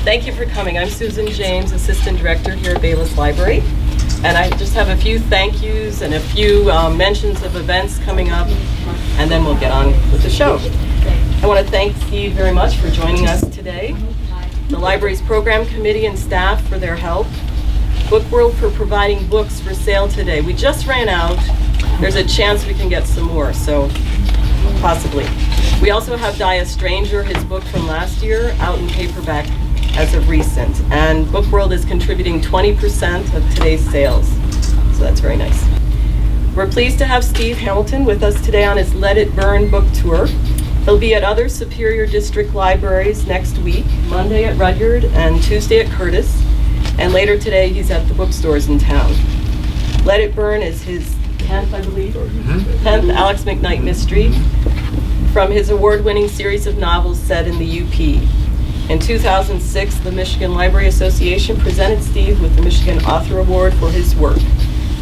Thank you for coming. I'm Susan James, Assistant Director here at Bayliss Library. And I just have a few thank yous and a few mentions of events coming up, and then we'll get on with the show. I want to thank Steve very much for joining us today, the library's program committee and staff for their help, Book World for providing books for sale today. We just ran out. There's a chance we can get some more, so possibly. We also have Die a Stranger, his book from last year, out in paperback as of recent. And Book World is contributing 20% of today's sales, so that's very nice. We're pleased to have Steve Hamilton with us today on his Let It Burn book tour. He'll be at other Superior District libraries next week, Monday at Rudyard and Tuesday at Curtis. And later today, he's at the bookstores in town. Let It Burn is his 10th, I believe, 10th Alex McKnight mystery from his award-winning series of novels set in the UP. In 2006, the Michigan Library Association presented Steve with the Michigan Author Award for his work.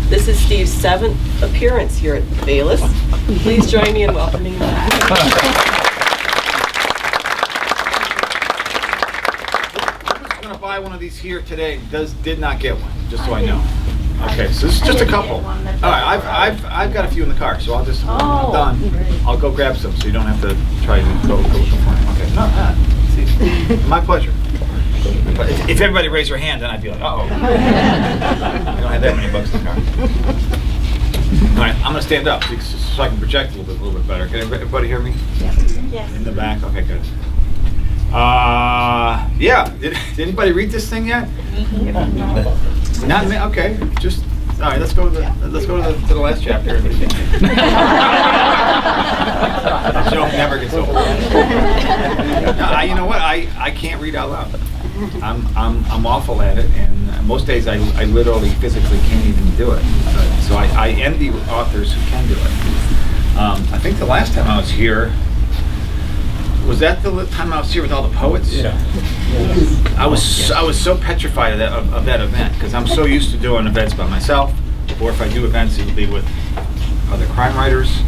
This is Steve's 7th appearance here at Bayliss. Please join me in welcoming him back. Who's going to buy one of these here today? Did not get one, just so I know. Okay, so this is just a couple. All right, I've got a few in the car, so I'll just, when I'm done, I'll go grab some, so you don't have to try to go looking for them. Okay, no, see, my pleasure. But if everybody raised their hand, then I'd be like, uh-oh. I don't have that many books in the car. All right, I'm going to stand up so I can project a little bit better. Can everybody hear me? Yes. In the back? Okay, good. Yeah, did anybody read this thing yet? Not me. Okay, just all right. Let's go to the last chapter. The joke never gets old. No, you know what? I can't read out loud. I'm awful at it, and most days I literally physically can't even do it. So I envy authors who can do it. I think the last time I was here. Was that the time I was here with all the poets? Yeah. I was so petrified of that event because I'm so used to doing events by myself, or if I do events, it would be with other crime writers.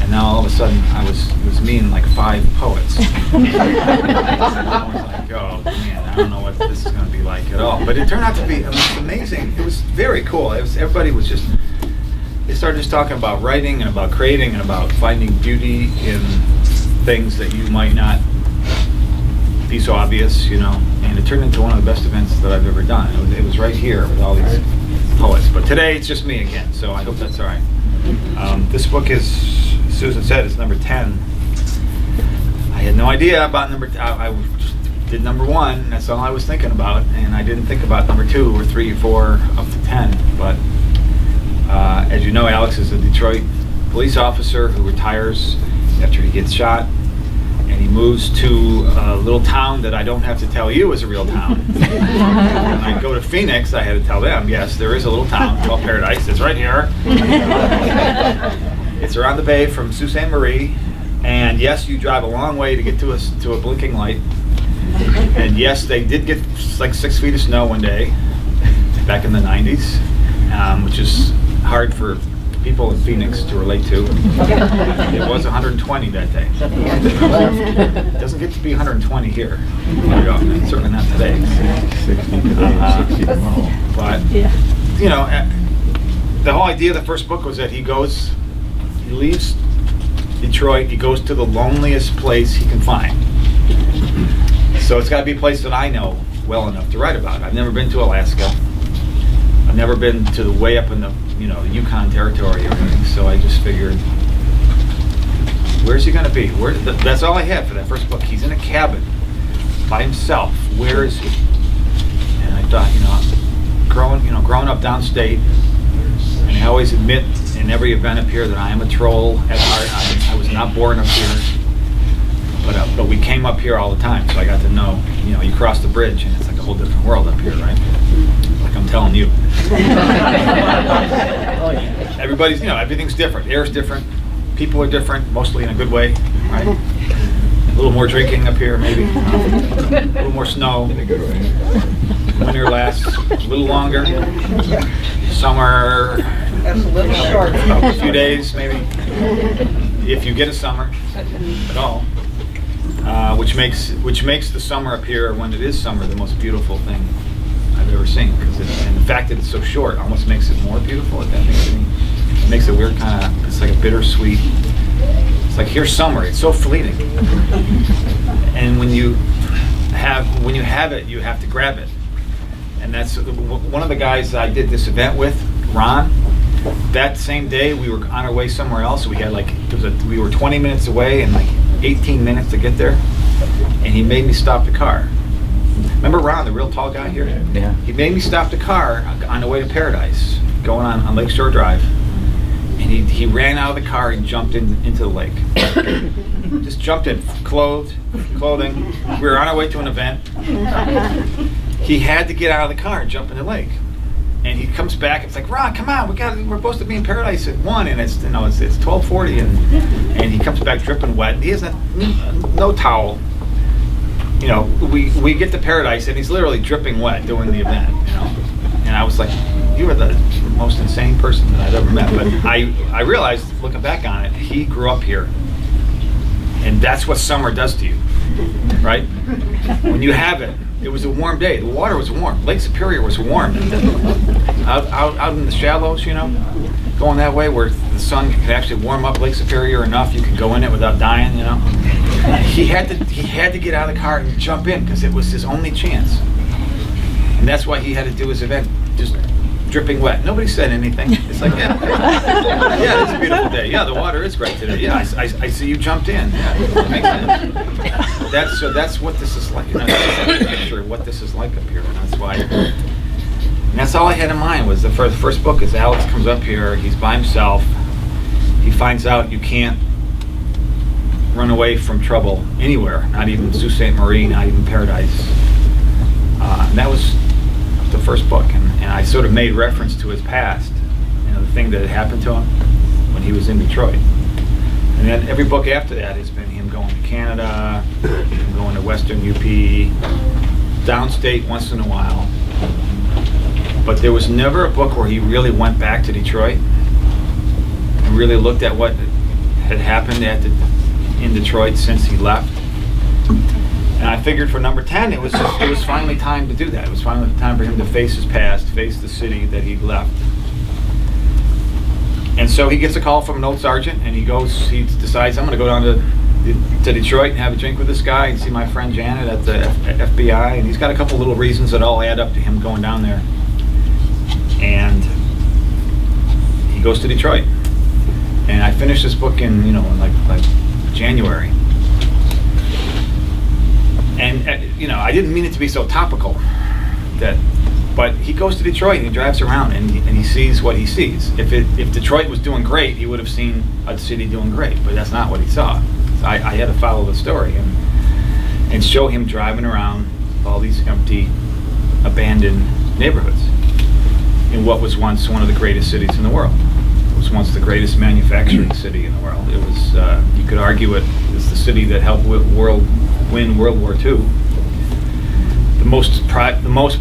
And now all of a sudden, it was me and like 5 poets. I was like, oh man, I don't know what this is going to be like at all. But it turned out to be amazing. It was very cool. Everybody was just. They started just talking about writing and about creating and about finding beauty in things that you might not be so obvious, you know, and it turned into one of the best events that I've ever done. It was right here with all these poets, but today it's just me again, so I hope that's all right. This book is, Susan said, it's number 10. I had no idea about I just did number 1, that's all I was thinking about, and I didn't think about number 2 or 3 or 4 up to 10, but as you know, Alex is a Detroit police officer who retires after he gets shot, and he moves to a little town that I don't have to tell you is a real town. When I go to Phoenix, I had to tell them, yes, there is a little town called Paradise. It's right here. It's around the bay from Sault Ste. Marie, and yes, you drive a long way to get to a blinking light. And yes, they did get like 6 feet of snow one day back in the 90s, which is hard for people in Phoenix to relate to. It was 120 that day. It doesn't get to be 120 here. There you go. Certainly not today. But you know, the whole idea of the first book was that he leaves Detroit, he goes to the loneliest place he can find. So it's got to be a place that I know well enough to write about. I've never been to Alaska. I've never been to the way up in the Yukon territory or anything, so I just figured, where's he going to be? That's all I had for that first book. He's in a cabin by himself. Where is he? And I thought, growing up downstate, and I always admit in every event up here that I am a troll at heart. I was not born up here, but we came up here all the time, so I got to know. You cross the bridge, and it's like a whole different world up here, right? Like I'm telling you. Everybody's, everything's different. Air's different. People are different, mostly in a good way, right? A little more drinking up here, maybe. A little more snow. In a good way. Winter lasts a little longer. Summer, That's a little short. a few days, maybe. If you get a summer at all. which makes the summer up here, when it is summer, the most beautiful thing I've ever seen. And the fact that it's so short almost makes it more beautiful. If that makes it weird kind of. It's like a bittersweet. It's like, here's summer. It's so fleeting. And when you have it, you have to grab it. And that's one of the guys I did this event with, Ron. That same day, we were on our way somewhere else. We had we were 20 minutes away and like 18 minutes to get there. And he made me stop the car. Remember Ron, the real tall guy here? Yeah. He made me stop the car on the way to Paradise, going on Lakeshore Drive. And he ran out of the car and jumped into the lake. Just jumped in, clothing. We were on our way to an event. He had to get out of the car and jump in the lake. And he comes back. It's like, Ron, come on, we're supposed to be in Paradise at 1, and it's 12:40, and he comes back dripping wet. He has no towel. We get to Paradise, and he's literally dripping wet doing the event. And I was like, you are the most insane person that I've ever met. But I realized, looking back on it, he grew up here, and that's what summer does to you, right? When you have it. It was a warm day. The water was warm. Lake Superior was warm. Out in the shallows, going that way where the sun could actually warm up Lake Superior enough you could go in it without dying, He had to get out of the car and jump in because it was his only chance. And that's why he had to do his event just dripping wet. Nobody said anything. It's like, yeah, it's a beautiful day. Yeah, the water is great today. Yeah, I see you jumped in. Yeah, it makes sense. That's what this is like. That's a picture of what this is like up here, and that's why. And that's all I had in mind was the first book is Alex comes up here. He's by himself. He finds out you can't run away from trouble anywhere, not even Sault Ste. Marie, not even Paradise. And that was the first book, and I sort of made reference to his past, the thing that had happened to him when he was in Detroit. And then every book after that has been him going to Canada, him going to Western UP, downstate once in a while. But there was never a book where he really went back to Detroit and really looked at what had happened in Detroit since he left. And I figured for number 10, it was finally time to do that. It was finally time for him to face his past, face the city that he'd left. And so he gets a call from an old sergeant, and he decides, I'm going to go down to Detroit and have a drink with this guy and see my friend Janet at the FBI. And he's got a couple little reasons that all add up to him going down there. And he goes to Detroit. And I finished this book in like January. And I didn't mean it to be so topical, but he goes to Detroit and he drives around and he sees what he sees. If Detroit was doing great, he would have seen a city doing great, but that's not what he saw. So I had to follow the story and show him driving around all these empty, abandoned neighborhoods in what was once one of the greatest cities in the world. It was once the greatest manufacturing city in the world. It was, you could argue it was the city that helped win World War II. The most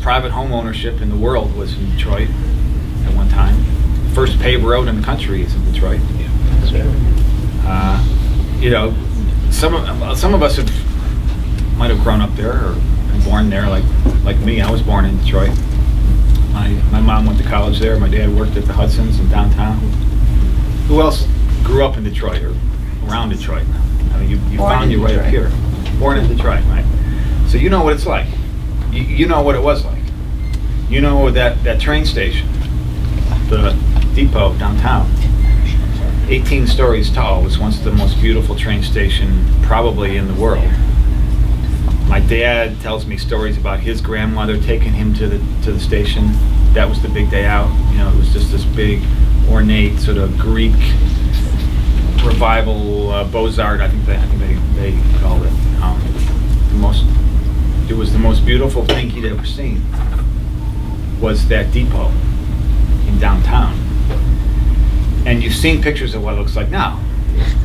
private home ownership in the world was in Detroit at one time. The first paved road in the country is in Detroit. Some of us might have grown up there or been born there, like me. I was born in Detroit. My mom went to college there. My dad worked at the Hudson's in downtown. Who else grew up in Detroit or around Detroit? I mean, you found your way up here. Born in Detroit, right? So you know what it's like. You know what it was like. You know that train station, the depot downtown, 18 stories tall, was once the most beautiful train station probably in the world. My dad tells me stories about his grandmother taking him to the station. That was the big day out. It was just this big, ornate sort of Greek revival, Beaux-Arts, I think they called it. It was the most beautiful thing he'd ever seen, was that depot in downtown. And you've seen pictures of what it looks like now,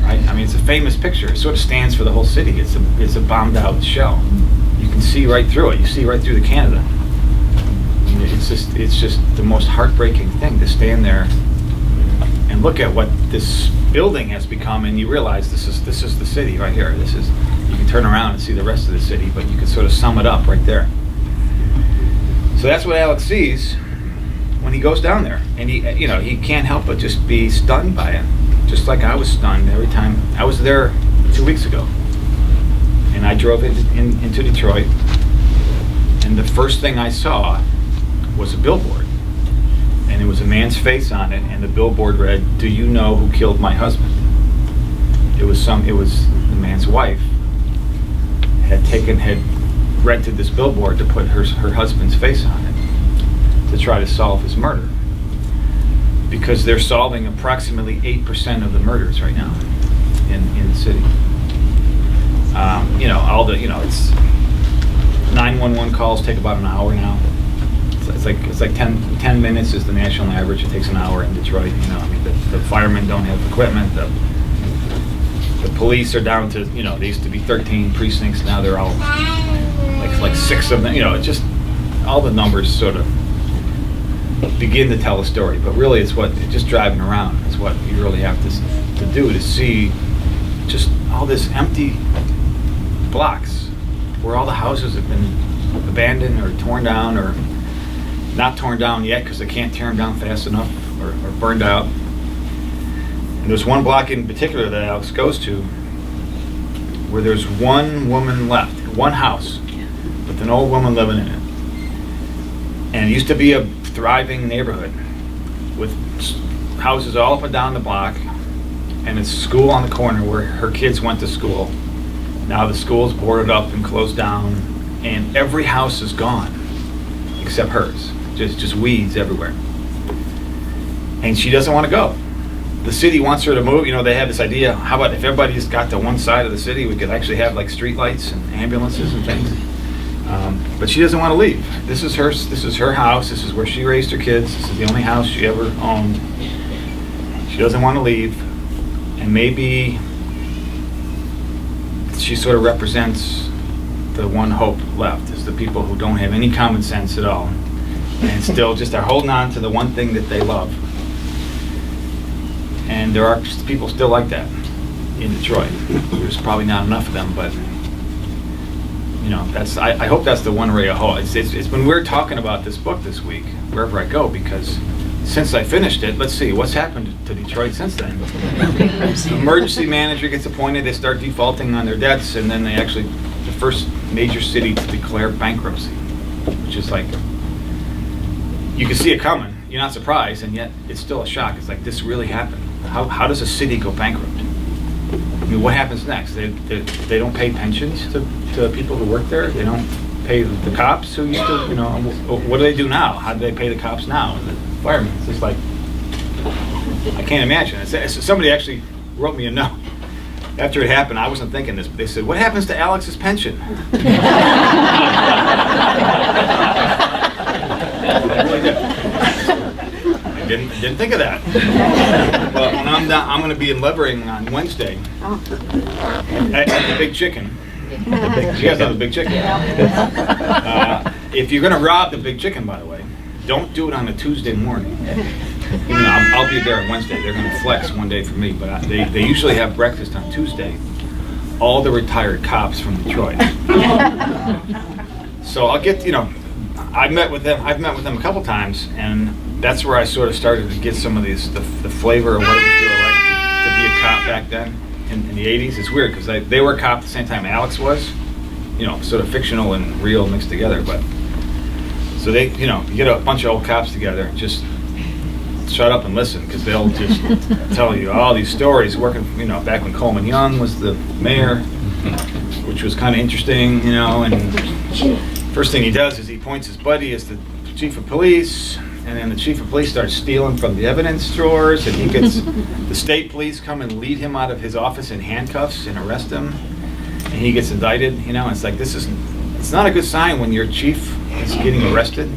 right? I mean, it's a famous picture. It sort of stands for the whole city. It's a bombed out shell. You can see right through it. You see right through the Canada. I mean, it's just the most heartbreaking thing to stand there and look at what this building has become, and you realize this is the city right here. You can turn around and see the rest of the city, but you can sort of sum it up right there. So that's what Alex sees when he goes down there, and he can't help but just be stunned by it, just like I was stunned every time. I was there 2 weeks ago, and I drove into Detroit, and the first thing I saw was a billboard, and it was a man's face on it, and the billboard read, "Do you know who killed my husband?" It was the man's wife had rented this billboard to put her husband's face on it to try to solve his murder, because they're solving approximately 8% of the murders right now in the city. It's 911 calls take about an hour now. It's like 10 minutes is the national average. It takes an hour in Detroit. The firemen don't have equipment. The police are down to, they used to be 13 precincts. Now they're all like 6 of them. It's just all the numbers sort of begin to tell a story. But really, it's just driving around is what you really have to do to see just all this empty blocks where all the houses have been abandoned or torn down, or not torn down yet because they can't tear them down fast enough, or burned out. And there's one block in particular that Alex goes to where there's one woman left, one house, with an old woman living in it. And it used to be a thriving neighborhood with houses all up and down the block, and a school on the corner where her kids went to school. Now the school's boarded up and closed down, and every house is gone except hers. Just weeds everywhere. And she doesn't want to go. The city wants her to move. They have this idea, how about if everybody just got to one side of the city, we could actually have like street lights and ambulances and things. But she doesn't want to leave. This is her house. This is where she raised her kids. This is the only house she ever owned. She doesn't want to leave. And maybe she sort of represents the one hope left, is the people who don't have any common sense at all and still just are holding on to the one thing that they love. And there are people still like that in Detroit. There's probably not enough of them, but I hope that's the one ray of hope. It's when we're talking about this book this week, wherever I go, because since I finished it, let's see, what's happened to Detroit since then? Emergency manager gets appointed, they start defaulting on their debts, and then they actually, the first major city to declare bankruptcy, which is like, you can see it coming, you're not surprised, and yet it's still a shock. It's like, this really happened. How does a city go bankrupt? What happens next? They don't pay pensions to people who work there. They don't pay the cops who used to, what do they do now? How do they pay the cops now? And the firemen. It's just like, I can't imagine. Somebody actually wrote me a note. After it happened, I wasn't thinking this, but they said, what happens to Alex's pension? I really did. I didn't think of that. Well, when I'm going to be in Levering on Wednesday at the Big Chicken. You guys know the Big Chicken. If you're going to rob the Big Chicken, by the way, don't do it on a Tuesday morning. I'll be there on Wednesday. They're going to flex one day for me, but they usually have breakfast on Tuesday. All the retired cops from Detroit. So I'll get, I've met with them a couple times, and that's where I sort of started to get some of the flavor of what it was really like to be a cop back then in the 80s. It's weird because they were a cop at the same time Alex was, sort of fictional and real mixed together. But so they, you get a bunch of old cops together and just shut up and listen, because they'll just tell you all these stories working, back when Coleman Young was the mayor, which was kind of interesting, and first thing he does is he points his buddy as the chief of police, and then the chief of police starts stealing from the evidence drawers, and he gets the state police come and lead him out of his office in handcuffs and arrest him, and he gets indicted. It's like, it's not a good sign when your chief is getting arrested.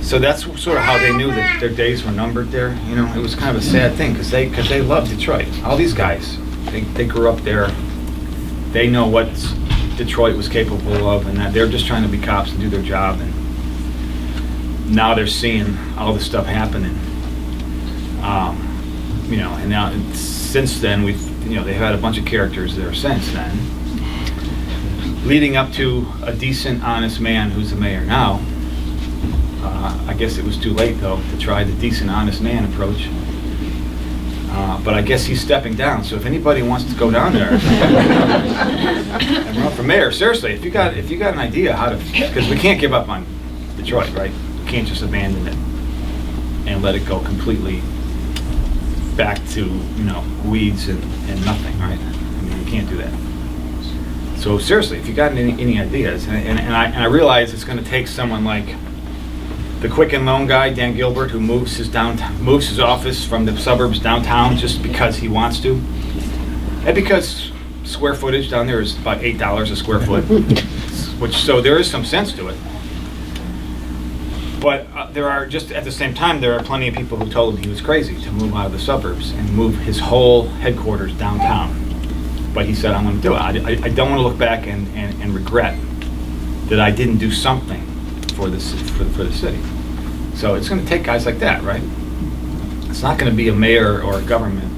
So that's sort of how they knew that their days were numbered there. It was kind of a sad thing because they loved Detroit. All these guys, they grew up there. They know what Detroit was capable of, and that they're just trying to be cops and do their job. And now they're seeing all this stuff happening. You know, and now since then they've had a bunch of characters there since then, leading up to a decent, honest man who's the mayor now. I guess it was too late though to try the decent, honest man approach. But I guess he's stepping down. So if anybody wants to go down there and run for mayor, seriously, if you got an idea how to, because we can't give up on Detroit, right? We can't just abandon it and let it go completely back to weeds and nothing, right? I mean, we can't do that. So seriously, if you got any ideas, and I realize it's going to take someone like the Quicken Loan guy, Dan Gilbert, who moves his office from the suburbs downtown just because he wants to, and because square footage down there is about $8 a square foot, so there is some sense to it. But there are, just at the same time, there are plenty of people who told him he was crazy to move out of the suburbs and move his whole headquarters downtown. But he said, I'm going to do it. I don't want to look back and regret that I didn't do something for the city. So it's going to take guys like that, right? It's not going to be a mayor or a government,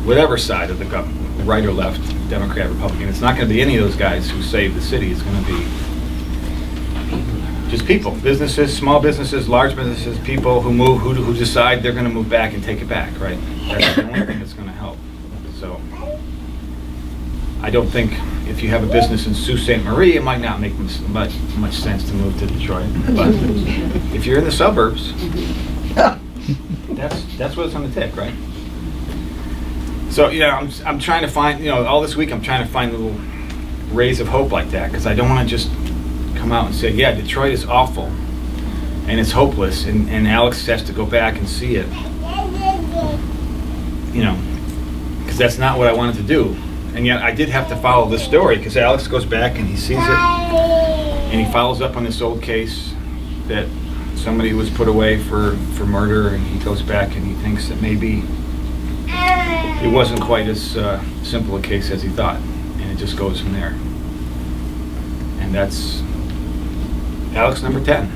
whatever side of the government, right or left, Democrat, Republican. It's not going to be any of those guys who save the city. It's going to be just people, businesses, small businesses, large businesses, people who move, who decide they're going to move back and take it back, right? That's the only thing that's going to help. So I don't think if you have a business in Sault Ste. Marie, it might not make much sense to move to Detroit. But if you're in the suburbs, that's what it's going to take, right? So I'm trying to find, all this week I'm trying to find little rays of hope like that, because I don't want to just come out and say, yeah, Detroit is awful and it's hopeless, and Alex has to go back and see it, because that's not what I wanted to do. And yet I did have to follow this story, because Alex goes back and he sees it and he follows up on this old case that somebody was put away for murder, and he goes back and he thinks that maybe it wasn't quite as simple a case as he thought, and it just goes from there. And that's Alex number 10.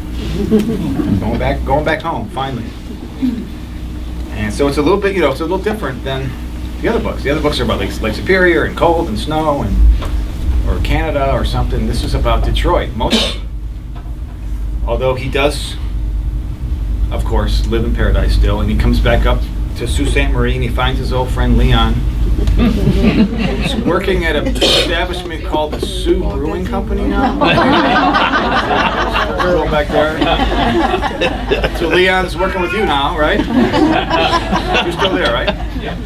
going back home, finally. And so it's a little bit, it's a little different than the other books. The other books are about Lake Superior and cold and snow or Canada or something. This is about Detroit, mostly. Although he does, of course, live in paradise still, and he comes back up to Sault Ste. Marie and he finds his old friend Leon, who's working at an establishment called the Sioux Brewing Company now. Go back there. So Leon's working with you now, right? You're still there, right? Yeah.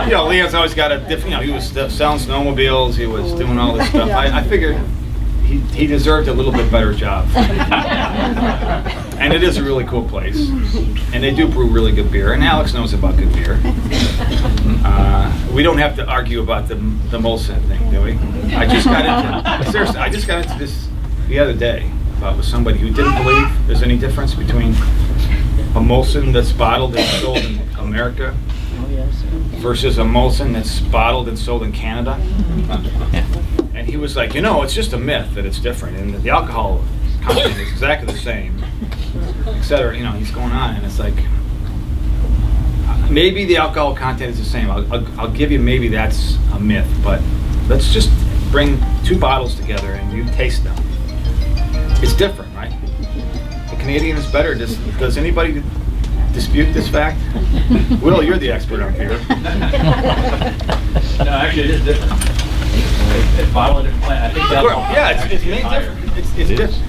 Okay. Leon's always got a different, he was selling snowmobiles, he was doing all this stuff. I figured he deserved a little bit better job. And it is a really cool place. And they do brew really good beer. And Alex knows about good beer. We don't have to argue about the Molson thing, do we? I just got into this the other day with somebody who didn't believe there's any difference between a Molson that's bottled and sold in America versus a Molson that's bottled and sold in Canada. And he was like, it's just a myth that it's different, and the alcohol content is exactly the same, etc. He's going on, and it's like, maybe the alcohol content is the same. I'll give you, maybe that's a myth, but let's just bring two bottles together and you taste them. It's different, right? The Canadian is better. Does anybody dispute this fact? Will, you're the expert on beer. No, actually, it is different. It's bottled in plant. I think that's it's made different. It's different.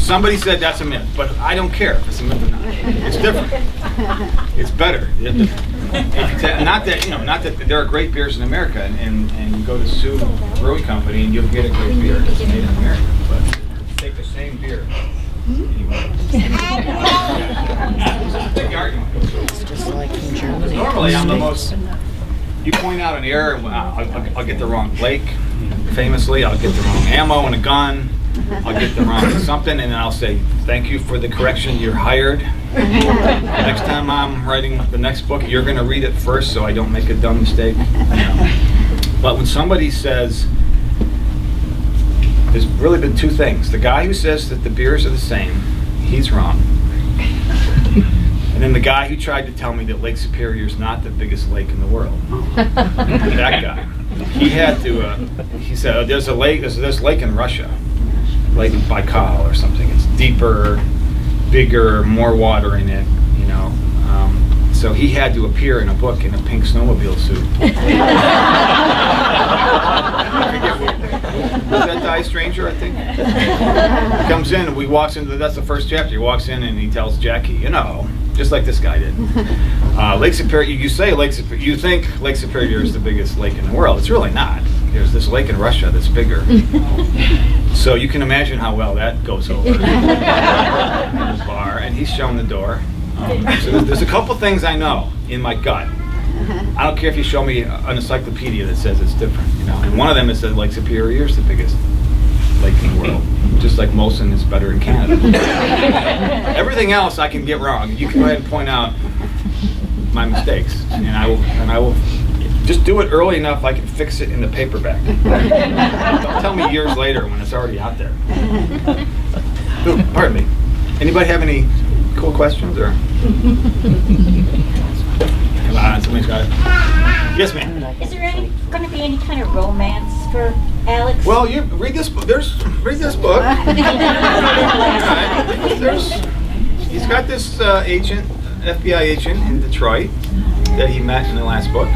Somebody said that's a myth, but I don't care if it's a myth or not. It's different. It's better. Not that there are great beers in America, and you go to Sioux Brewing Company and you'll get a great beer that's made in America, but take the same beer. Anyway. Big argument. It's just like in Germany. Normally, I'm the most. You point out an error, I'll get the wrong Blake. Famously, I'll get the wrong ammo and a gun. I'll get the wrong something, and then I'll say, "Thank you for the correction. You're hired." Next time I'm writing the next book, you're going to read it first, so I don't make a dumb mistake. But when somebody says, there's really been two things. The guy who says that the beers are the same, he's wrong. And then the guy who tried to tell me that Lake Superior is not the biggest lake in the world, that guy, he had to, he said, oh, there's a lake, there's this lake in Russia, Lake Baikal or something. It's deeper, bigger, more water in it, you know. So he had to appear in a book in a pink snowmobile suit. Was that Die Stranger, I think? He comes in and he walks into, that's the first chapter. He walks in and he tells Jackie, you know, just like this guy did. Lake Superior, you say Lake Superior, you think Lake Superior is the biggest lake in the world. It's really not. There's this lake in Russia that's bigger. So you can imagine how well that goes over in the bar. And he's shown the door. So there's a couple things I know in my gut. I don't care if you show me an encyclopedia that says it's different, you know. And one of them is that Lake Superior is the biggest lake in the world, just like Molson is better in Canada. Everything else I can get wrong. You can go ahead and point out my mistakes, and I will just do it early enough I can fix it in the paperback. Don't tell me years later when it's already out there. Ooh, pardon me. Anybody have any cool questions or? Come on, somebody's got it. Yes, ma'am. Is there going to be any kind of romance for Alex? Well, you read this book. Read this book. He's got this agent, FBI agent in Detroit that he met in the last book.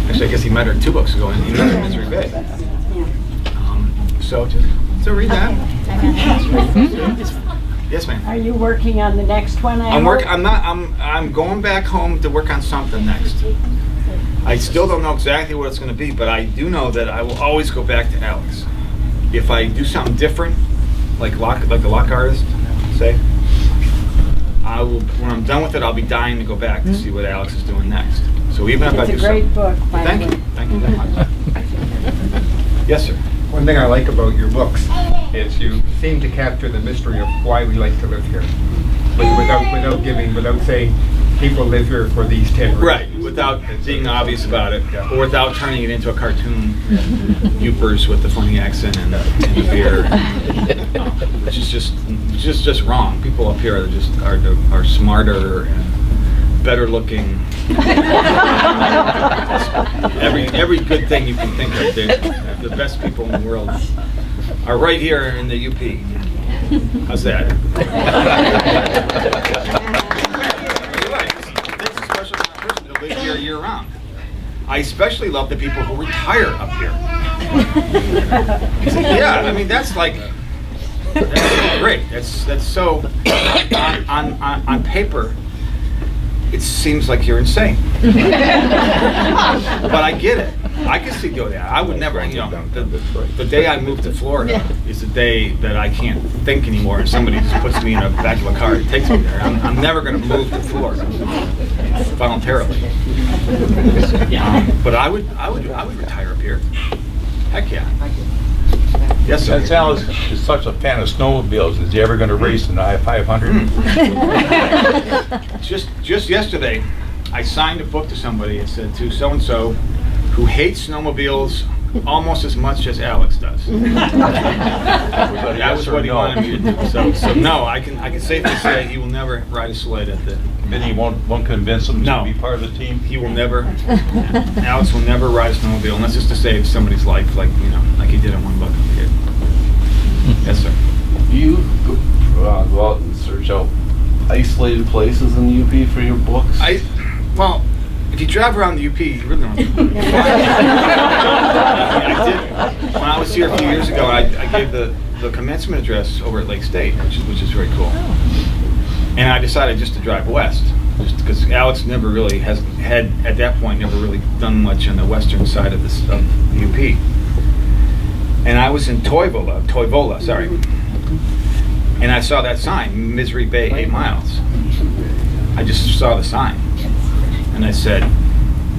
Actually, I guess he met her 2 books ago, and he met her in Misery Bay. So read that. Yes, ma'am. Are you working on the next one? I'm going back home to work on something next. I still don't know exactly what it's going to be, but I do know that I will always go back to Alex. If I do something different, like the lock artist, say, I will. When I'm done with it, I'll be dying to go back to see what Alex is doing next. So even if I do It's a great book, by the way. Thank you very much. Yes, sir. One thing I like about your books is you seem to capture the mystery of why we like to live here, without saying people live here for these 10 reasons. Right, without being obvious about it, or without turning it into a cartoon. Youpers with the funny accent and the beer, which is just wrong. People up here are smarter and better looking. every good thing you can think of. The best people in the world are right here in the UP. How's that? You're right. It's a special person to live here year round. I especially love the people who retire up here. Yeah, I mean that's great. That's so on paper. It seems like you're insane. But I get it. I can see doing that. I would never, you know, the day I moved to Florida is the day that I can't think anymore and somebody just puts me in the back of a car and takes me there. I'm never going to move to Florida voluntarily. But I would retire up here. Heck yeah. Yes, sir. Since Alex is such a fan of snowmobiles, is he ever going to race in the I-500? Just yesterday, I signed a book to somebody. It said to so-and-so who hates snowmobiles almost as much as Alex does. That was what he wanted me to do. So no, I can safely say he will never ride a sled at the... Then he won't convince him No. to be part of the team? He will never, Alex will never ride a snowmobile unless it's to save somebody's life, like he did in one book. Yes, sir. Do you go out and search out isolated places in the UP for your books? Well, if you drive around the UP, you really don't. I did. When I was here a few years ago, I gave the commencement address over at Lake State, which is very cool. And I decided just to drive west, just because Alex never really had at that point never really done much on the western side of the UP. And I was in Toivola, sorry. And I saw that sign, Misery Bay, 8 miles. I just saw the sign. And I said,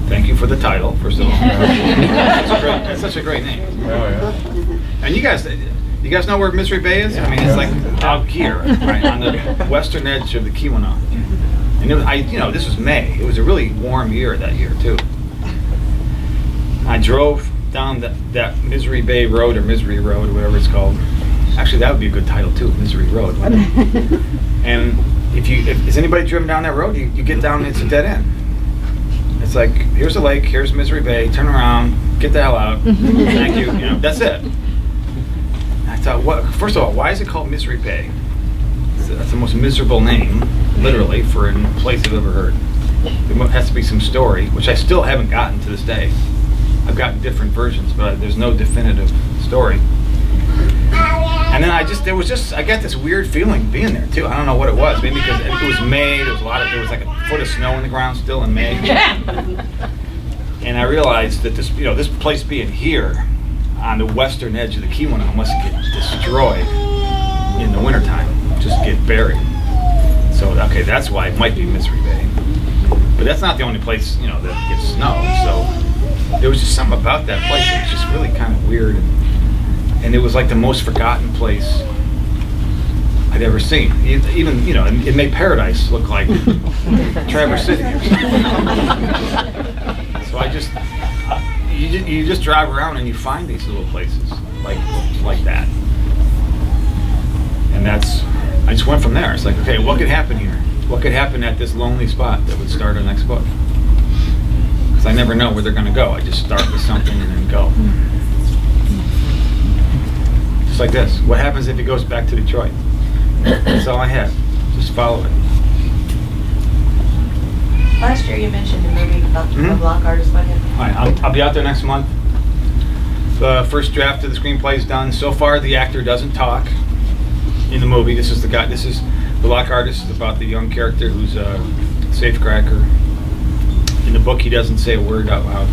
thank you for the title, first of all. That's such a great name. Oh, yeah. And you guys know where Misery Bay is? I mean, it's like out here, right, on the western edge of the Keweenaw. And this was May. It was a really warm year that year, too. I drove down that Misery Bay Road, or Misery Road, whatever it's called. Actually, that would be a good title too, Misery Road. And has anybody driven down that road? You get down, it's a dead end. It's like, here's a lake, here's Misery Bay, turn around, get the hell out, thank you, that's it. I thought, first of all, why is it called Misery Bay? That's the most miserable name, literally, for a place I've ever heard. There has to be some story, which I still haven't gotten to this day. I've gotten different versions, but there's no definitive story. And then I got this weird feeling being there too. I don't know what it was. Maybe because it was May. There was like a foot of snow in the ground still in May. And I realized that this place being here on the western edge of the Keweenaw must get destroyed in the wintertime. Just get buried. So okay, that's why it might be Misery Bay. But that's not the only place that gets snow. So there was just something about that place that was just really kind of weird. And it was like the most forgotten place I'd ever seen. Even, it made Paradise look like Traverse City or something. So you just drive around and you find these little places like that. And I just went from there. It's like, okay, what could happen here? What could happen at this lonely spot that would start our next book? Because I never know where they're going to go. I just start with something and then go. Just like this. What happens if he goes back to Detroit? That's all I had. Just follow it. Last year you mentioned a movie about the block artist. All right, I'll be out there next month. The first draft of the screenplay is done. So far, the actor doesn't talk in the movie. This is the block artist is about the young character who's a safecracker. In the book, he doesn't say a word out loud,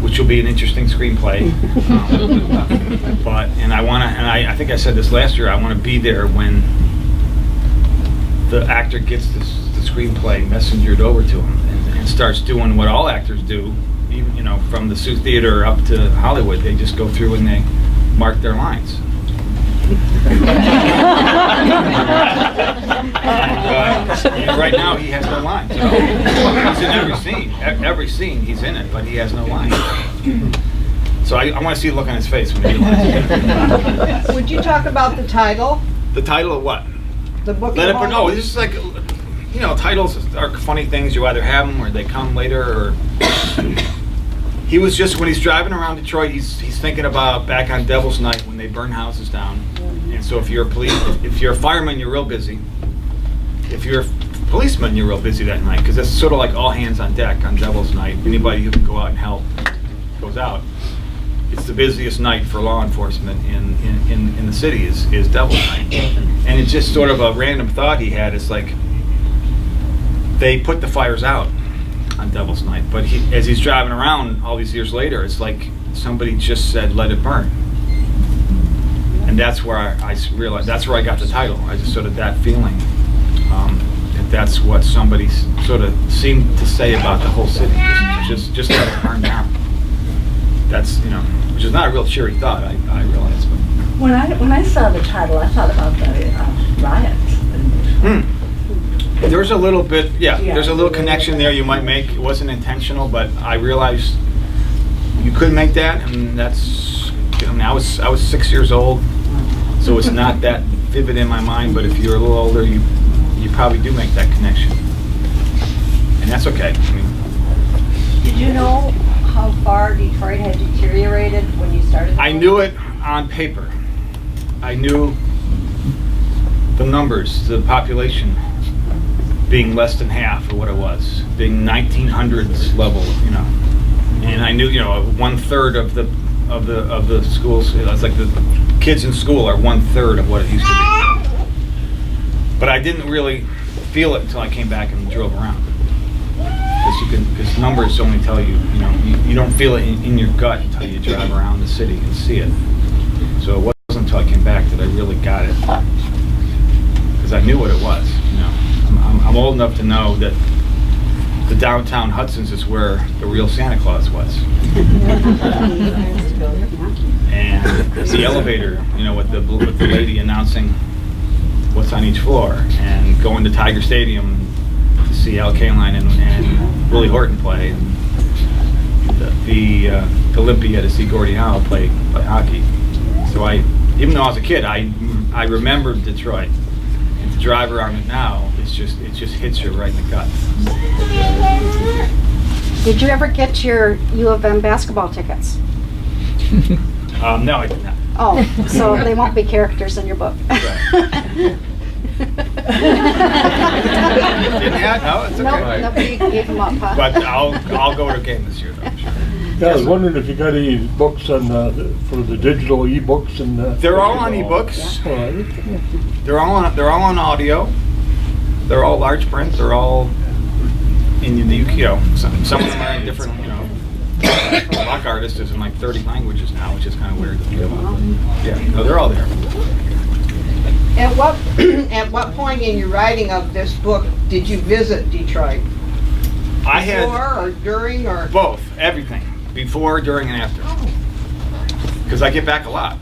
which will be an interesting screenplay. I think I said this last year, I want to be there when the actor gets the screenplay messengered over to him and starts doing what all actors do, even from the Sioux Theater up to Hollywood. They just go through and they mark their lines. And right now he has no lines. He's in every scene. Every scene he's in it, but he has no lines. So I want to see the look on his face when he realizes it. Would you talk about the title? The title of what? The book. Let It Burn. No, it's just like, titles are funny things. You either have them or they come later. Or he was just, when he's driving around Detroit, he's thinking about back on Devil's Night when they burn houses down. And so if you're a fireman, you're real busy. If you're a policeman, you're real busy that night, because that's sort of like all hands on deck on Devil's Night. Anybody who can go out and help goes out. It's the busiest night for law enforcement in the city is Devil's Night. And it's just sort of a random thought he had. It's like they put the fires out on Devil's Night, but as he's driving around all these years later, it's like somebody just said, "Let it burn." And that's where I realized, that's where I got the title. I just sort of that feeling. That's what somebody sort of seemed to say about the whole city. Just let it burn down. That's, which is not a real cheery thought, I realize. But. When I saw the title, I thought about the riots. There's a little bit, there's a little connection there you might make. It wasn't intentional, but I realized you could make that, and that's, I was 6 years old, so it's not that vivid in my mind, but if you're a little older, you probably do make that connection. And that's okay. Did you know how far Detroit had deteriorated when you started? I knew it on paper. I knew the numbers, the population being less than half of what it was, being 1900s level, and I knew, 1/3 of the schools. It's like the kids in school are 1/3 of what it used to be. But I didn't really feel it until I came back and drove around, because numbers only tell you, you don't feel it in your gut until you drive around the city and see it. So it wasn't until I came back that I really got it, because I knew what it was. I'm old enough to know that the downtown Hudson's is where the real Santa Claus was. And the elevator, with the lady announcing what's on each floor, and going to Tiger Stadium to see Al Kaline and Willie Horton play, and the Olympia to see Gordie Howe play hockey. So even though I was a kid, I remembered Detroit. to drive around it now, it just hits you right in the gut. Did you ever get your U of M basketball tickets? No, I did not. Oh, so they won't be characters in your book. Didn't have? No, it's okay. Nope, nobody gave them up, huh? But I'll go to a game this year, though, I'm sure. Yeah, I was wondering if you got any books on, for the digital ebooks and. They're all on ebooks. All right. They're all on audio. They're all large print. They're all in the UK. Some of them are in different, Block Artist is in like 30 languages now, which is kind of weird to think about. Yeah, no, they're all there. At what point in your writing of this book did you visit Detroit? I had Before or during or? both, everything, before, during, and after. Because I get back a lot.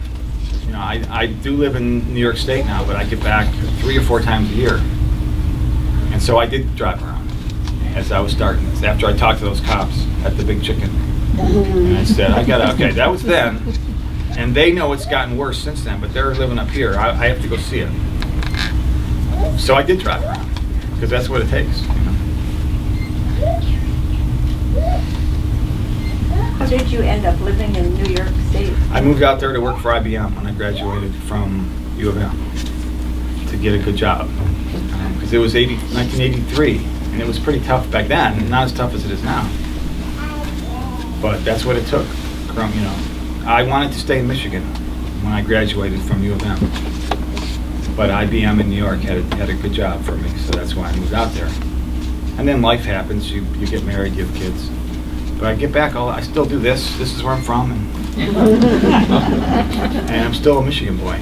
I do live in New York State now, but I get back 3 or 4 times a year. And so I did drive around as I was starting this, after I talked to those cops at the Big Chicken. And I said, okay, that was then. And they know it's gotten worse since then, but they're living up here. I have to go see it. So I did drive around, because that's what it takes. How did you end up living in New York State? I moved out there to work for IBM when I graduated from U of M to get a good job. Because it was 1983, and it was pretty tough back then, not as tough as it is now. But that's what it took. I wanted to stay in Michigan when I graduated from U of M. But IBM in New York had a good job for me, so that's why I moved out there. And then life happens, you get married, you have kids. But I get back, I still do this is where I'm from, and I'm still a Michigan boy.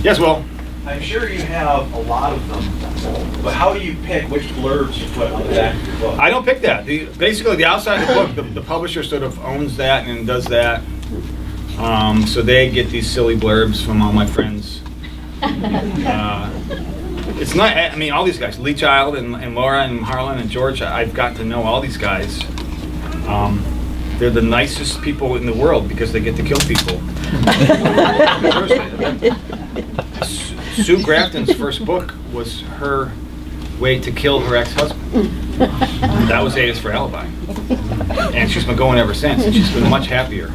Yes, Will? I'm sure you have a lot of them, but how do you pick which blurbs you put on the back of your book? I don't pick that. Basically, the outside of the book, the publisher sort of owns that and does that. So they get these silly blurbs from all my friends. It's not, all these guys, Lee Child and Laura and Harlan and George, I've got to know all these guys. They're the nicest people in the world because they get to kill people. Sue Grafton's first book was her way to kill her ex-husband. That was A is for Alibi. And she's been going ever since, and she's been much happier.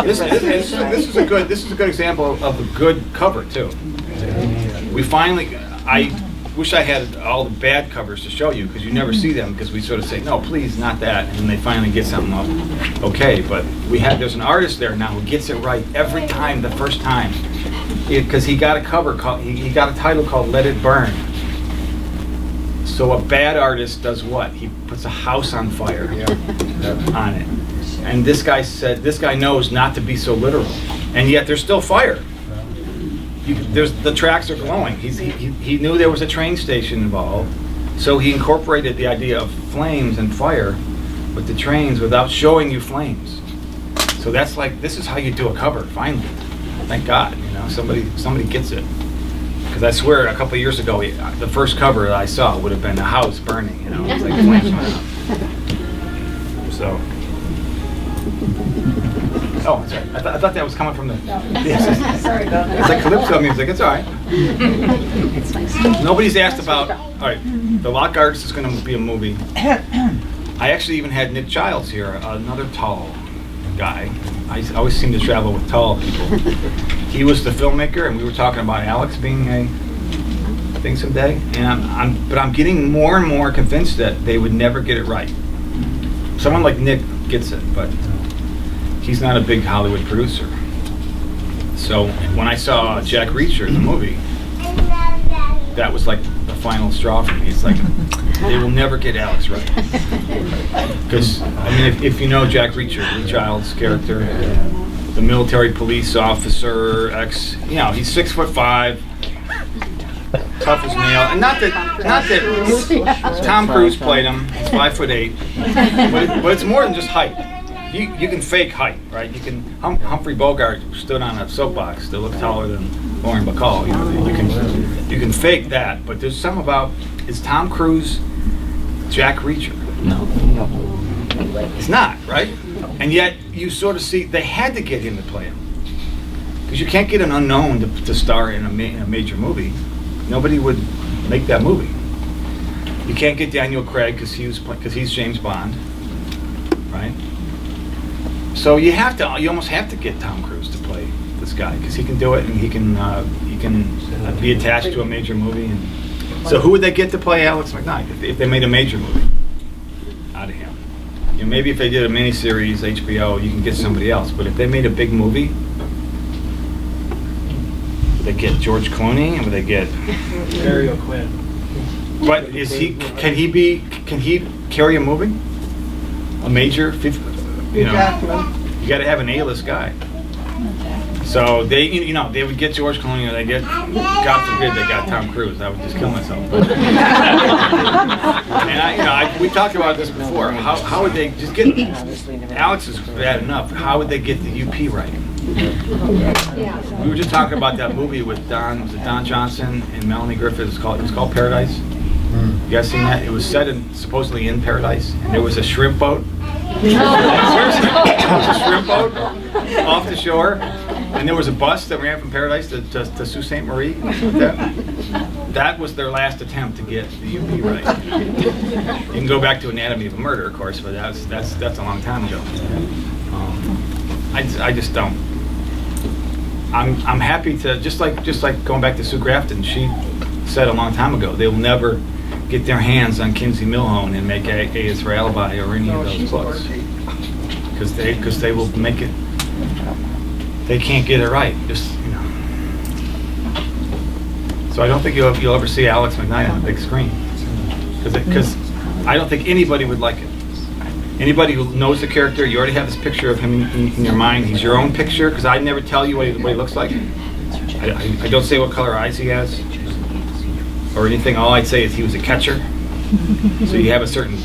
This is a good example of a good cover too. I wish I had all the bad covers to show you, because you never see them, because we sort of say, no, please, not that, and then they finally get something up. Okay, but there's an artist there now who gets it right every time, the first time, because he got a cover called, he got a title called Let It Burn. So a bad artist does what? He puts a house on fire on it. And this guy knows not to be so literal, and yet there's still fire. The tracks are glowing. He knew there was a train station involved, so he incorporated the idea of flames and fire with the trains without showing you flames. So that's this is how you do a cover, finally. Thank God, somebody gets it. Because I swear, a couple of years ago, the first cover that I saw would have been a house burning, it's like flames went out. So. Oh, sorry. I thought that was coming from the. Yes. Sorry about that. It's like calypso music. It's all right. Nobody's asked about. All right, The Lock Artist is going to be a movie. I actually even had Nick Childs here, another tall guy. I always seem to travel with tall people. He was the filmmaker, and we were talking about Alex being a thing someday. And I'm getting more and more convinced that they would never get it right. Someone like Nick gets it, but he's not a big Hollywood producer. So when I saw Jack Reacher, the movie, that was like the final straw for me. It's like, they will never get Alex right. Because, if you know Jack Reacher, Lee Child's character, the military police officer, he's 6'5", tough as nail. And not that Tom Cruise played him, he's 5'8", but it's more than just height. You can fake height, right? Humphrey Bogart stood on a soapbox to look taller than Lauren Bacall. You can fake that, but there's something about, is Tom Cruise Jack Reacher? No. It's not, right? And yet, you sort of see, they had to get him to play him. Because you can't get an unknown to star in a major movie. Nobody would make that movie. You can't get Daniel Craig because he's James Bond, right? So you almost have to get Tom Cruise to play this guy because he can do it and he can be attached to a major movie. And so who would they get to play Alex McKnight if they made a major movie out of him? You know, maybe if they did a miniseries, HBO, you can get somebody else. But if they made a big movie, would they get George Clooney and would they get Gary O'Quinn? But can he carry a movie? A major, you know, you got to have an A-list guy. So they would get George Clooney, or they get, God forbid, they got Tom Cruise. I would just kill myself. But, and we talked about this before. How would they just get? Alex is bad enough. How would they get the UP right? We were just talking about that movie with Don Johnson and Melanie Griffith. It was called Paradise. You guys seen that? It was set supposedly in Paradise, and there was a shrimp boat. Seriously, there was a shrimp boat off the shore, and there was a bus that ran from Paradise to Sault Ste. Marie. That was their last attempt to get the UP right. You can go back to Anatomy of a Murder, of course, but that's a long time ago. I just don't. I'm happy to just like going back to Sue Grafton. She said a long time ago they will never get their hands on Kinsey Milhone and make A is for Alibi or any of those books because they will make it. They can't get it right. Just So I don't think you'll ever see Alex McKnight on the big screen because I don't think anybody would like it. Anybody who knows the character, you already have this picture of him in your mind. He's your own picture because I never tell you what he looks like. I don't say what color eyes he has or anything. All I'd say is he was a catcher. So you have a certain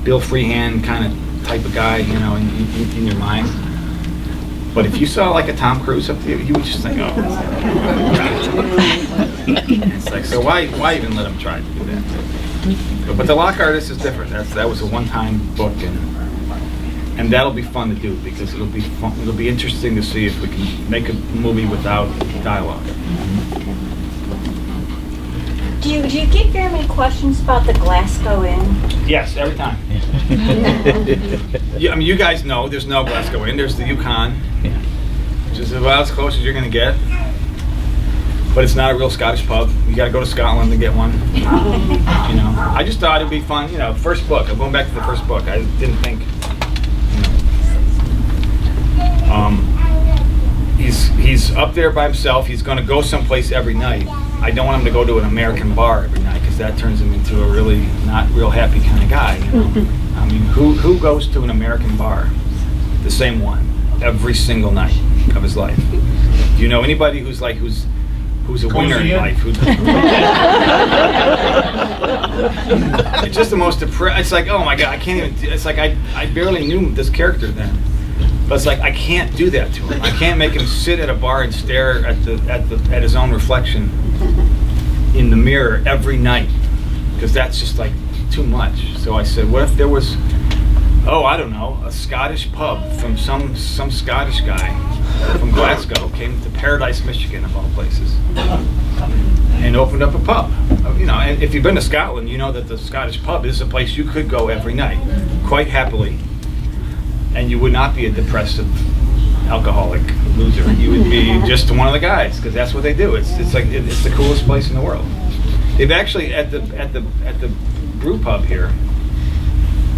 Bill Freehand kind of type of guy, in your mind. But if you saw like a Tom Cruise up there, you would just think, oh. It's like, so why even let him try to do that? But The Lock Artist is different. That was a one-time book, and that'll be fun to do because it'll be fun. It'll be interesting to see if we can make a movie without dialogue. Do you get very many questions about the Glasgow Inn? Yes, every time. Yeah, I mean, you guys know there's no Glasgow Inn. There's the Yukon, which is about as close as you're going to get. But it's not a real Scottish pub. You got to go to Scotland to get one. I just thought it'd be fun. First book. I'm going back to the first book. I didn't think. He's up there by himself. He's going to go someplace every night. I don't want him to go to an American bar every night because that turns him into a really not real happy kind of guy. I mean, who goes to an American bar, the same one, every single night of his life? Do you know anybody who's a winner in life? It's just the most depressed. It's like, oh my God, I can't even. It's like I barely knew this character then. But it's like I can't do that to him. I can't make him sit at a bar and stare at his own reflection in the mirror every night because that's just like too much. So I said, what if there was, I don't know, a Scottish pub from some Scottish guy from Glasgow came to Paradise, Michigan, of all places, and opened up a pub. And if you've been to Scotland, you know that the Scottish pub is a place you could go every night, quite happily. And you would not be a depressive, alcoholic loser. You would be just one of the guys, because that's what they do. It's the coolest place in the world. They've actually at the brew pub here.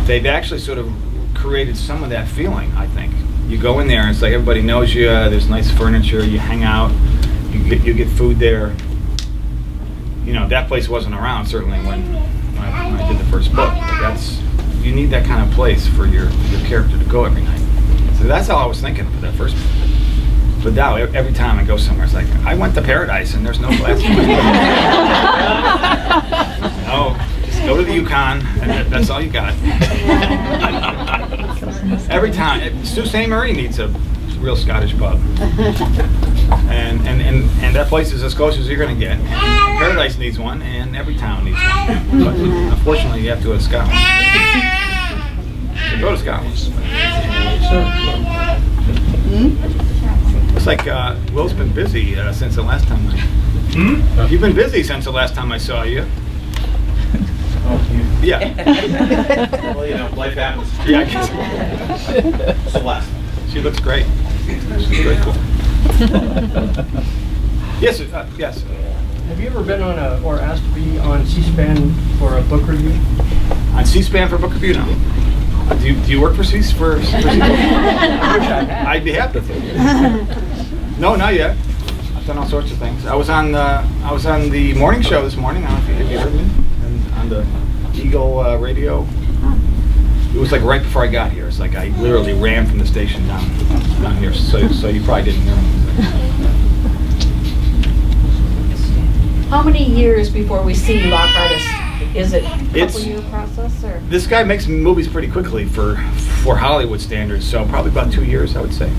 They've actually sort of created some of that feeling. I think you go in there and it's like everybody knows you. There's nice furniture. You hang out. You get food there. That place wasn't around certainly when I did the first book. But you need that kind of place for your character to go every night. So that's all I was thinking for that first book. But now every time I go somewhere, it's like I went to Paradise and there's no glass. No, just go to the Yukon and that's all you got. Every time, Sault Ste. Marie needs a real Scottish pub, and that place is as close as you're going to get. Paradise needs one, and every town needs one. But unfortunately, you have to go to Scotland. So go to Scotland. Looks like Will's been busy since the last time. You've been busy since the last time I saw you. Yeah. Well, you know, life happens. Yeah, I guess. Celeste. She looks great. She's very cool. Yes, yes. Have you ever been on or asked to be on C-SPAN for a book review? On C-SPAN for book review now. Do you work for C-SPAN? I'd be happy to. No, not yet. I've done all sorts of things. I was on the morning show this morning. I don't know if you heard me. And on the Eagle radio. It was like right before I got here. It's like I literally ran from the station down here. So you probably didn't hear me. How many years before we see Lock Artist? Is it a It's- couple-year process, or? This guy makes movies pretty quickly for Hollywood standards, so probably about 2 years, I would say.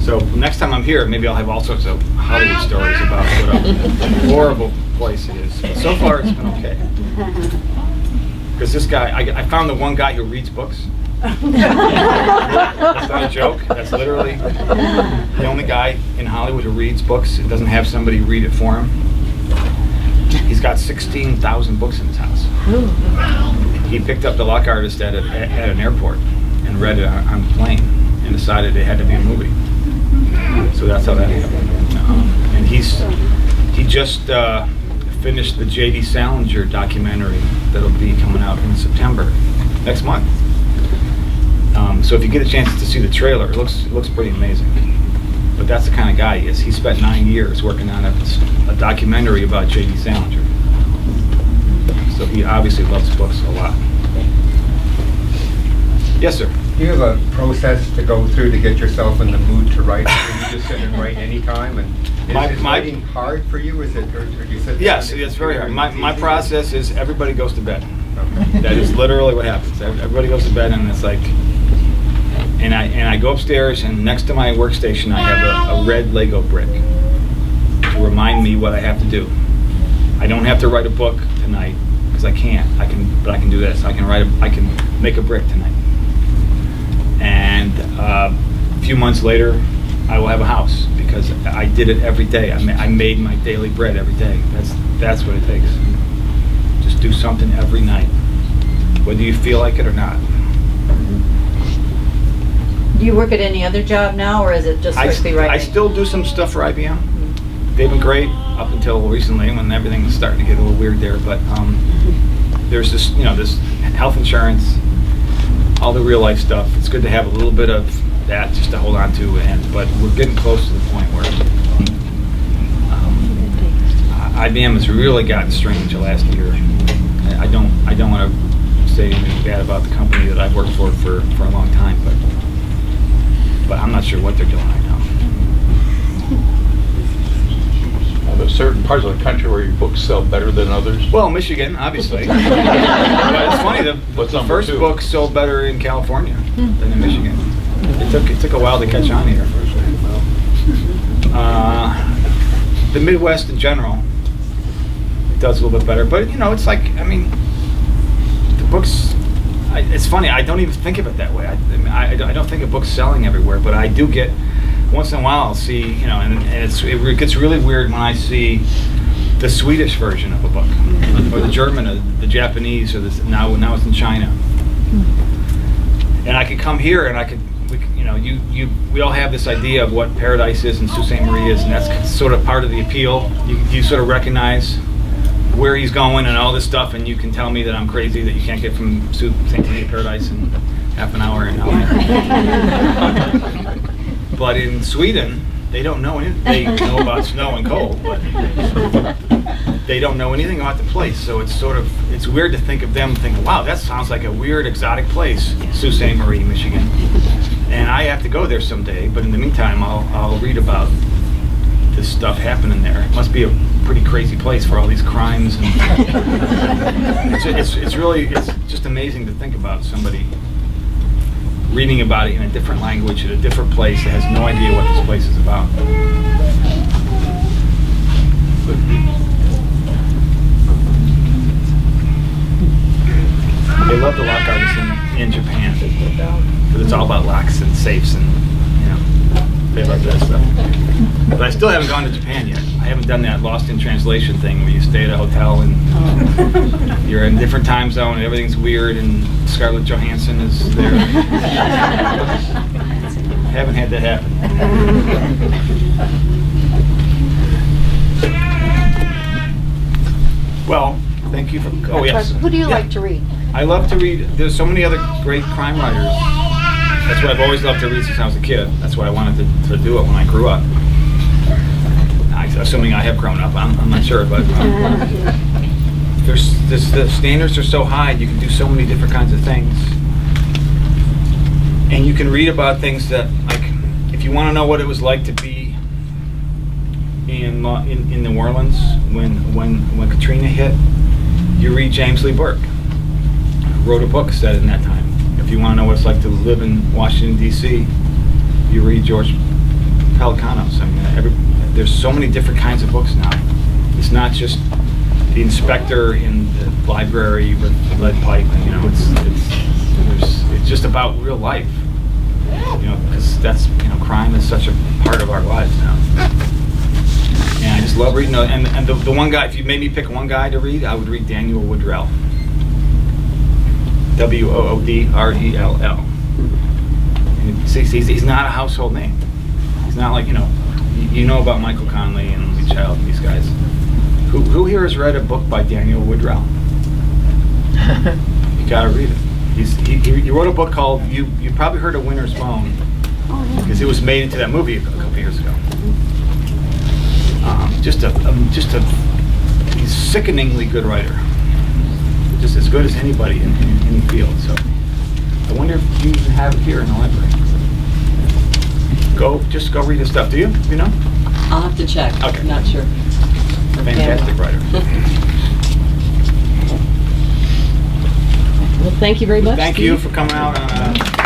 So next time I'm here, maybe I'll have all sorts of Hollywood stories about what a horrible place it is. But so far, it's been okay. Because this guy, I found the one guy who reads books. That's not a joke. That's literally the only guy in Hollywood who reads books. It doesn't have somebody read it for him. He's got 16,000 books in his house. He picked up The Lock Artist at an airport and read it on the plane and decided it had to be a movie. So that's how that happened. And he just finished the J.D. Salinger documentary that'll be coming out in September next month. So if you get a chance to see the trailer, it looks pretty amazing. But that's the kind of guy he is. He spent 9 years working on a documentary about J.D. Salinger. So he obviously loves books a lot. Yes, sir. Do you have a process to go through to get yourself in the mood to write? Or you just sit and write any time? And is writing hard for you? Is it, or do you sit? Yes, it's very hard. My process is everybody goes to bed. Okay. That is literally what happens. Everybody goes to bed, and it's like, and I go upstairs, and next to my workstation I have a red Lego brick to remind me what I have to do. I don't have to write a book tonight because I can't. But I can do this. I can make a brick tonight. And a few months later, I will have a house because I did it every day. I made my daily bread every day. That's what it takes. Just do something every night, whether you feel like it or not. Do you work at any other job now, or is it just strictly writing? I still do some stuff for IBM. They've been great up until recently when everything was starting to get a little weird there. But there's this, this health insurance, all the real life stuff. It's good to have a little bit of that just to hold on to. But we're getting close to the point where IBM has really gotten strange the last year. I don't want to say anything bad about the company that I've worked for a long time, but I'm not sure what they're doing right now. There's certain parts of the country where your books sell better than others. Well, Michigan, obviously. But it's funny, the first book sold better in California than in Michigan. It took a while to catch on here. The Midwest in general does a little bit better, but it's like, the books. It's funny. I don't even think of it that way. I don't think of books selling everywhere, but I do get. Once in a while, I'll see, and it gets really weird when I see the Swedish version of a book, or the German, or the Japanese, or now it's in China. And I could come here, and we all have this idea of what Paradise is and Sault Ste. Marie is, and that's sort of part of the appeal. You sort of recognize where he's going and all this stuff, and you can tell me that I'm crazy that you can't get from Sault Ste. Marie to Paradise in half an hour. But in Sweden, they don't know anything. They know about snow and cold, but they don't know anything about the place. So it's weird to think of them thinking, wow, that sounds like a weird exotic place, Sault Ste. Marie, Michigan. And I have to go there someday, but in the meantime, I'll read about this stuff happening there. It must be a pretty crazy place for all these crimes. And it's just amazing to think about somebody reading about it in a different language at a different place that has no idea what this place is about. They love the Lock Artist in in Japan. Because it's all about locks and safes and, they love that stuff. But I still haven't gone to Japan yet. I haven't done that lost in translation thing where you stay at a hotel and you're in a different time zone and everything's weird and Scarlett Johansson is there. Haven't had that happen. Well, thank you for, oh yes. Who do you like to read? I love to read, there's so many other great crime writers. That's what I've always loved to read since I was a kid. That's why I wanted to do it when I grew up. Assuming I have grown up, I'm not sure, but the standards are so high, you can do so many different kinds of things. And you can read about things that, like, if you want to know what it was like to be in New Orleans when Katrina hit, you read James Lee Burke, who wrote a book set in that time. If you want to know what it's like to live in Washington, D.C., you read George Pelecanos. I mean, there's so many different kinds of books now. It's not just the inspector in the library with the lead pipe, and it's just about real life. Because that's, crime is such a part of our lives now. And I just love reading. And the one guy, if you made me pick one guy to read, I would read Daniel Woodrell. Woodrell. And he's not a household name. He's not like, you know about Michael Conley and Lee Child and these guys. Who here has read a book by Daniel Woodrell? You gotta read it. He wrote a book called, you probably heard of Winter's Bone, because it was made into that movie a couple years ago. He's a sickeningly good writer. Just as good as anybody in any field. So I wonder if you even have it here in the library. Just go read his stuff. Do you? You know? I'll have to check. Okay. I'm not sure. Fantastic writer. Well, thank you very much. Thank you for coming out on